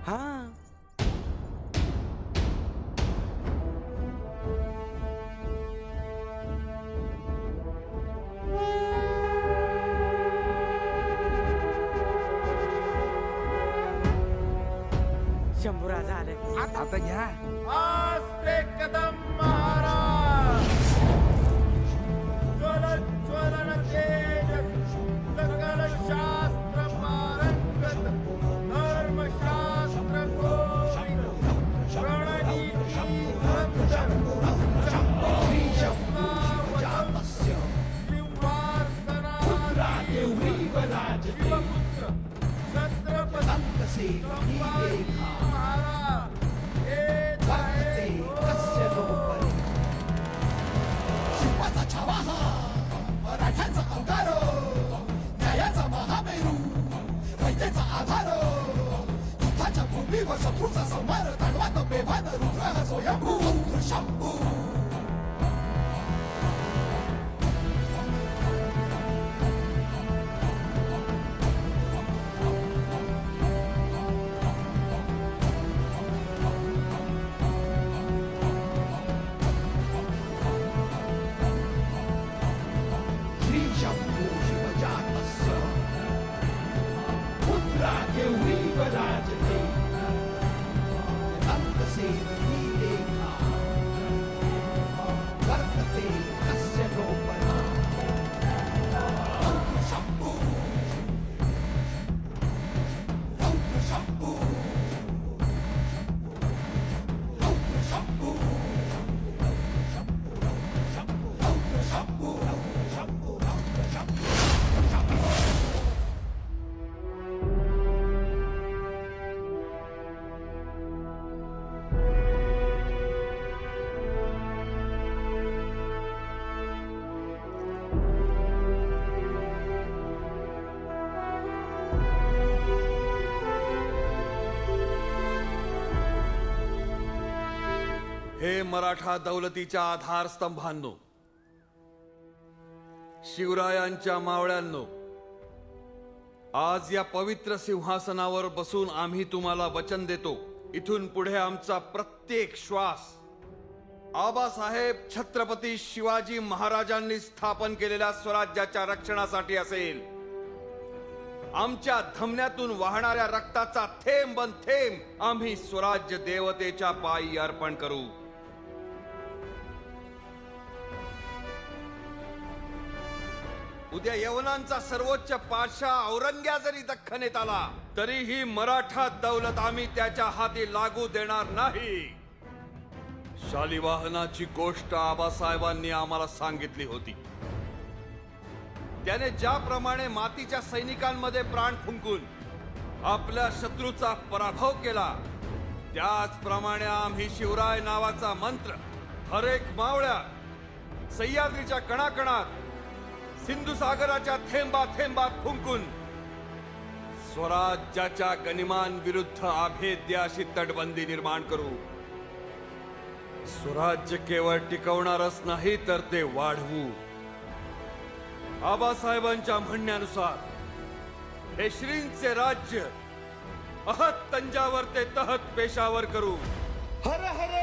हा शंभूराज आले. आता घ्या. आस्ते कदम महाराज ज्वलन ज्वलन तेजस सकल शास्त्र पारंगत धर्मशास्त्र कोविद प्रणनीति धुरंधर शिवपुत्र छत्रपती महाराज हे शिवाचा छावा हा मराठ्यांचा अवतारो न्यायाचा महामेरू रयतेचा आधार युद्धाच्या भूमीवर शत्रूचा संहार तांडवात बेभान रुद्र स्वयंभू रुद्र शंभू हे मराठा दौलतीच्या आधारस्तंभांनो, शिवरायांच्या मावळ्यांनो, आज या पवित्र सिंहासनावर बसून आम्ही तुम्हाला वचन देतो, इथून पुढे आमचा प्रत्येक श्वास आबासाहेब छत्रपती शिवाजी महाराजांनी स्थापन केलेल्या स्वराज्याच्या रक्षणासाठी असेल. आमच्या धमन्यातून वाहणाऱ्या रक्ताचा थेंब थेंब आम्ही स्वराज्य देवतेच्या पायी अर्पण करू. उद्या यवनांचा सर्वोच्च पातशाह औरंग्या जरी दख्खनेत आला तरीही मराठा दौलत आम्ही त्याच्या हाती लागू देणार नाही. शालिवाहनाची गोष्ट आबासाहेबांनी आम्हाला सांगितली होती. त्याने ज्याप्रमाणे मातीच्या सैनिकांमध्ये प्राण फुंकून आपल्या शत्रूचा पराभव केला, त्याचप्रमाणे आम्ही शिवराय नावाचा मंत्र हरेक मावळ्यात, सह्याद्रीच्या कणाकणात, सिंधू सागराच्या थेंबा थेंबात फुंकून स्वराज्याच्या गनिमान विरुद्ध अभेद्य अशी तटबंदी निर्माण करू. स्वराज्य केवळ टिकवणारच नाही तर ते वाढवू. आबासाहेबांच्या म्हणण्यानुसार हे श्रींचे राज्य अहत तंजावर ते तहत पेशावर करू. हर हर